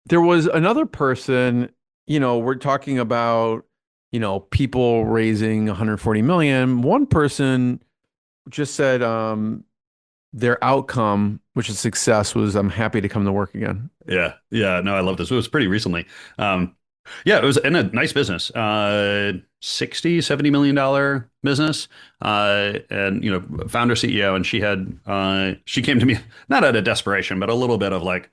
Speaker 3: There was another person, we're talking about, people raising 140 million. One person just said their outcome, which is success, was I'm happy to come to work again.
Speaker 4: Yeah. No, I love this. It was pretty recently. Yeah, it was in a nice business, 60, $70 million business. And, founder CEO, and she came to me not out of desperation, but a little bit of like,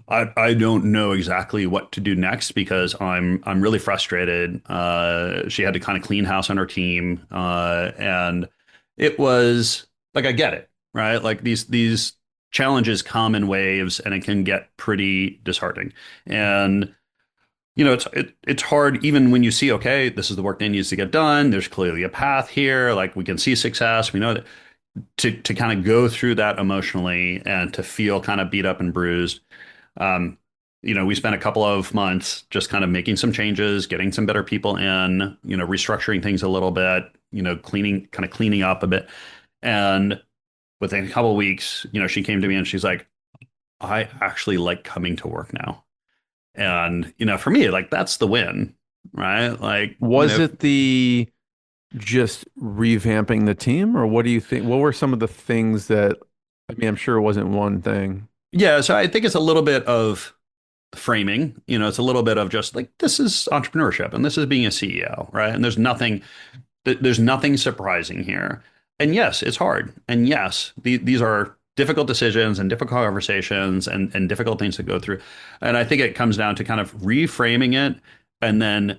Speaker 4: I don't know exactly what to do next because I'm really frustrated. She had to kind of clean house on her team. And it was like, I get it, right? Like these challenges come in waves and it can get pretty disheartening. And it's hard even when you see, okay, this is the work that needs to get done. There's clearly a path here. Like we can see success. We know that to kind of go through that emotionally and to feel kind of beat up and bruised. Um, we spent a couple of months just kind of making some changes, getting some better people in, restructuring things a little bit, cleaning up a bit. And within a couple of weeks, she came to me and she's like, I actually like coming to work now. And, for me, like that's the win, right? Like,
Speaker 3: Was it the just revamping the team, or what do you think? What were some of the things that, I mean, I'm sure it wasn't one thing.
Speaker 4: yeah, so I think it's a little bit of framing, it's a little bit of just like this is entrepreneurship and this is being a CEO, right? And there's nothing surprising here. And yes, it's hard. And yes, these are difficult decisions and difficult conversations and difficult things to go through. And I think it comes down to kind of reframing it and then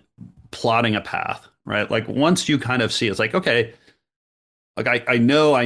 Speaker 4: plotting a path, right? Like once you kind of see, it's like, okay, like I know I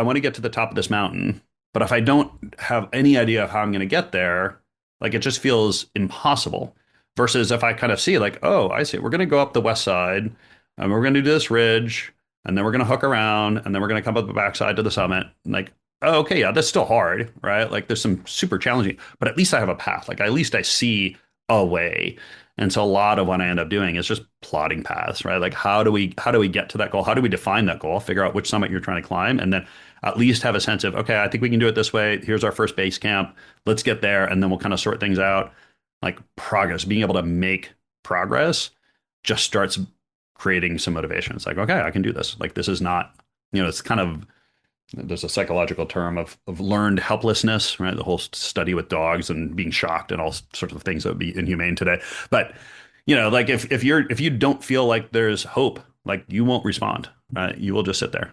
Speaker 4: want to get to the top of this mountain, but if I don't have any idea of how I'm going to get there, like it just feels impossible. Versus if I kind of see like, oh, I see, we're going to go up the west side and we're going to do this ridge and then we're going to hook around and then we're going to come up the backside to the summit. And like, oh, okay, yeah, that's still hard, right? Like there's some super challenging, but at least I have a path. Like at least I see a way. And so a lot of what I end up doing is just plotting paths, right? Like how do we get to that goal? How do we define that goal? Figure out which summit you're trying to climb, and then at least have a sense of, okay, I think we can do it this way. Here's our first base camp. Let's get there, and then we'll kind of sort things out. Like progress, being able to make progress just starts creating some motivation. It's like, okay, I can do this. Like this is not, it's kind of there's a psychological term of learned helplessness, right? The whole study with dogs and being shocked and all sorts of things that would be inhumane today. But like if you don't feel like there's hope, like you won't respond, right? You will just sit there.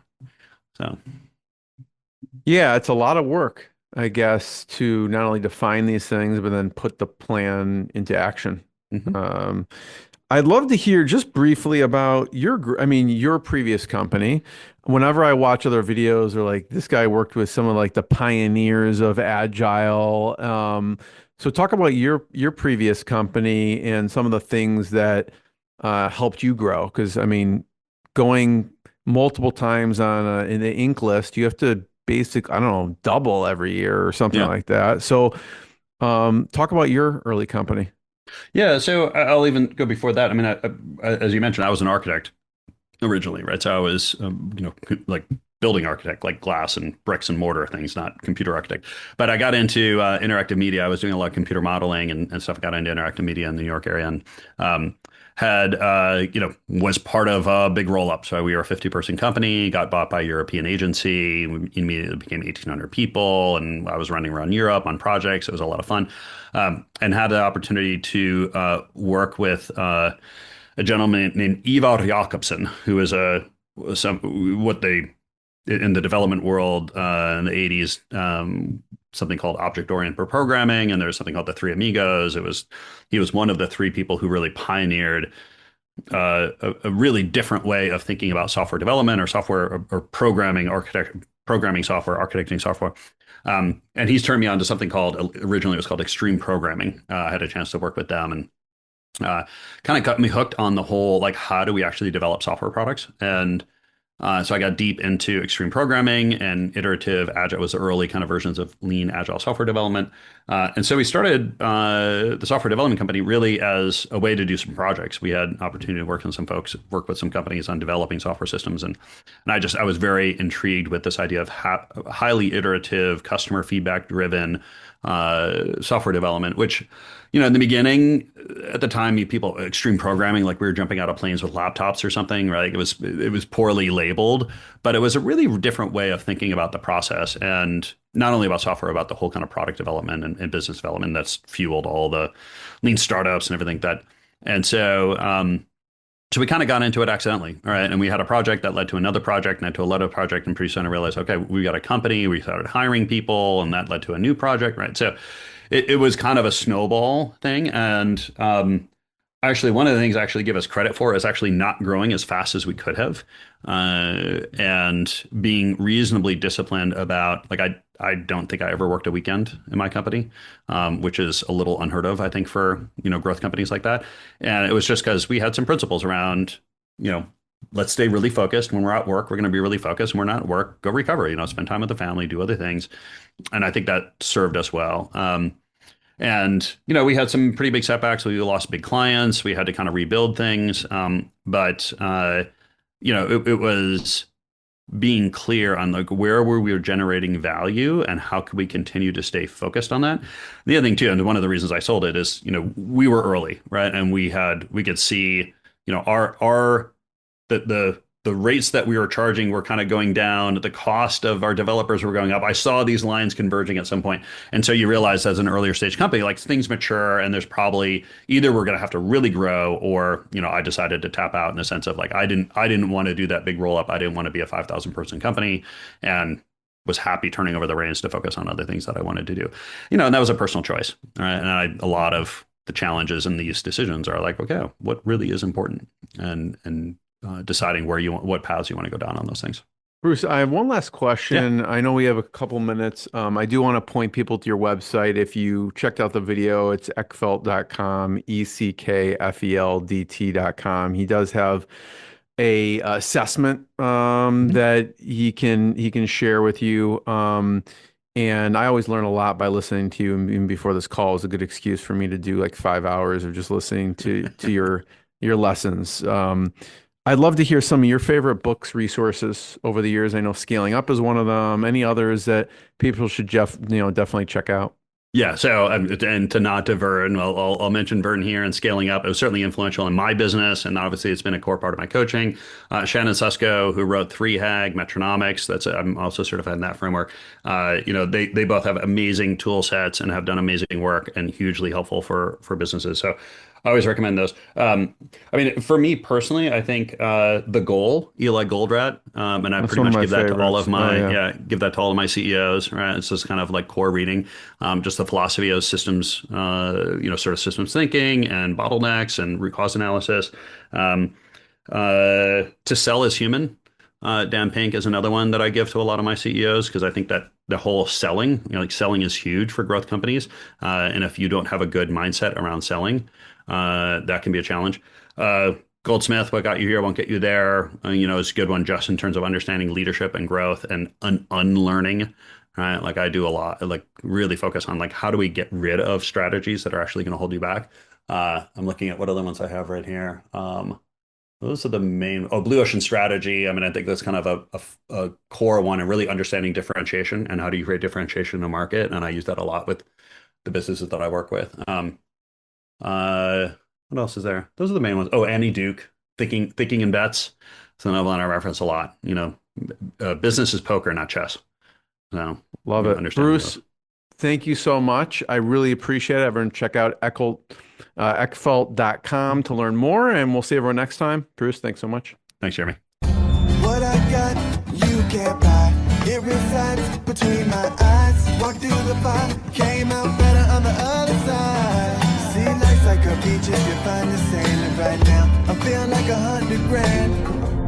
Speaker 4: So
Speaker 3: Yeah, it's a lot of work, I guess, to not only define these things, but then put the plan into action.
Speaker 4: mhm.
Speaker 3: Um, I'd love to hear just briefly about I mean, your previous company. Whenever I watch other videos or like this guy worked with some of like the pioneers of agile. So talk about your previous company and some of the things that helped you grow. Because I mean, going multiple times on in the ink list, you have to I don't know, double every year or something
Speaker 4: Yeah.
Speaker 3: like that. So talk about your early company.
Speaker 4: Yeah, so I'll even go before that. I mean, as you mentioned, I was an architect originally, right? So I was, like building architect, like glass and bricks and mortar things, not computer architect. But I got into interactive media. I was doing a lot of computer modeling and stuff. Got into interactive media in the New York area and had, was part of a big roll up. So we were a 50-person company, got bought by a European agency. We immediately became 1,800 people. And I was running around Europe on projects. It was a lot of fun. And had the opportunity to work with a gentleman named Ivar Jakobsen, who is what they in the development world in the 80s, something called object-oriented programming, and there's something called the Three Amigos. He was one of the three people who really pioneered a really different way of thinking about software development or software or programming software, architecting software. And he's turned me on to something originally it was called extreme programming. I had a chance to work with them and kind of got me hooked on the whole, like, how do we actually develop software products? And so I got deep into extreme programming and iterative agile was the early kind of versions of lean agile software development. And so we started the software development company really as a way to do some projects. We had an opportunity to work with some companies on developing software systems. And I was very intrigued with this idea of highly iterative, customer feedback driven software development, which, in the beginning, at the time, people extreme programming, like we were jumping out of planes with laptops or something, right? It was poorly labeled, but it was a really different way of thinking about the process, and not only about software, about the whole kind of product development and business development that's fueled all the lean startups and everything that And so we kind of got into it accidentally, all right? And we had a project that led to another project, and led to another project, and pretty soon I realized, okay, we got a company, we started hiring people, and that led to a new project, right? So it was kind of a snowball thing. And actually, one of the things I actually give us credit for is actually not growing as fast as we could have, and being reasonably disciplined about, like, I don't think I ever worked a weekend in my company, which is a little unheard of, I think, for, growth companies like that. And it was just because we had some principles around, let's stay really focused. When we're at work, we're going to be really focused. When we're not at work, go recover, spend time with the family, do other things. And I think that served us well. And, we had some pretty big setbacks. We lost big clients. We had to kind of rebuild things. But it was being clear on, like, where were we generating value and how could we continue to stay focused on that. The other thing too, and one of the reasons I sold it is, we were early, right? And we could see, the rates that we were charging were kind of going down. The cost of our developers were going up. I saw these lines converging at some point. And so you realize, as an earlier stage company, like, things mature, and there's probably either we're going to have to really grow, or, I decided to tap out, in the sense of, like, I didn't want to do that big roll up. I didn't want to be a 5,000 person company, and was happy turning over the reins to focus on other things that I wanted to do. And that was a personal choice. Right? And a lot of the challenges in these decisions are like, okay, what really is important, and deciding what paths you want to go down on those things.
Speaker 3: Bruce, I have one last question. I know we have a couple minutes. I do want to point people to your website. If you checked out the video, it's eckfeldt.com, eckfeldt.com. He does have a assessment that he can share with you. And I always learn a lot by listening to you. And even before this call is a good excuse for me to do like 5 hours of just listening to your lessons. I'd love to hear some of your favorite books, resources over the years. I know Scaling Up is one of them. Any others that people should definitely check out?
Speaker 4: Yeah. So, and to nod to Vern, I'll mention Vern here, and Scaling Up. It was certainly influential in my business, and obviously it's been a core part of my coaching. Shannon Susko, who wrote 3HAG, Metronomics. I'm also certified in that framework. They both have amazing tool sets and have done amazing work, and hugely helpful for businesses. So I always recommend those. For me personally, I think The Goal, Eli Goldratt, and I pretty much give that to all of my give that to all of my CEOs. Right, it's just kind of like core reading, just the philosophy of systems, sort of systems thinking and bottlenecks and root cause analysis. To Sell is Human. Dan Pink is another one that I give to a lot of my CEOs, because I think that the whole selling, selling is huge for growth companies, and if you don't have a good mindset around selling, that can be a challenge. Goldsmith, What Got You Here Won't Get You There, is a good one, just in terms of understanding leadership and growth and unlearning. Right, like I do a lot, like really focus on, like, how do we get rid of strategies that are actually going to hold you back. I'm looking at what other ones I have right here. Those are the main. Blue Ocean Strategy. I think that's kind of a core one, and really understanding differentiation and how do you create differentiation in the market. And I use that a lot with the businesses that I work with. What else is there? Those are the main ones. Annie Duke, Thinking in Bets. It's another one I reference a lot. Business is poker, not chess. So
Speaker 3: love it. Bruce, thank you so much. I really appreciate it. Everyone check out Eckfeldt.com to learn more, and we'll see everyone next time. Bruce, thanks so much.
Speaker 4: Thanks, Jeremy.
Speaker 1: What I got, you can't buy. It resides between my eyes. Walked through the fire, came out better on the other side. See, life's like a beach if you find the sailing right now. I'm feeling like 100 grand.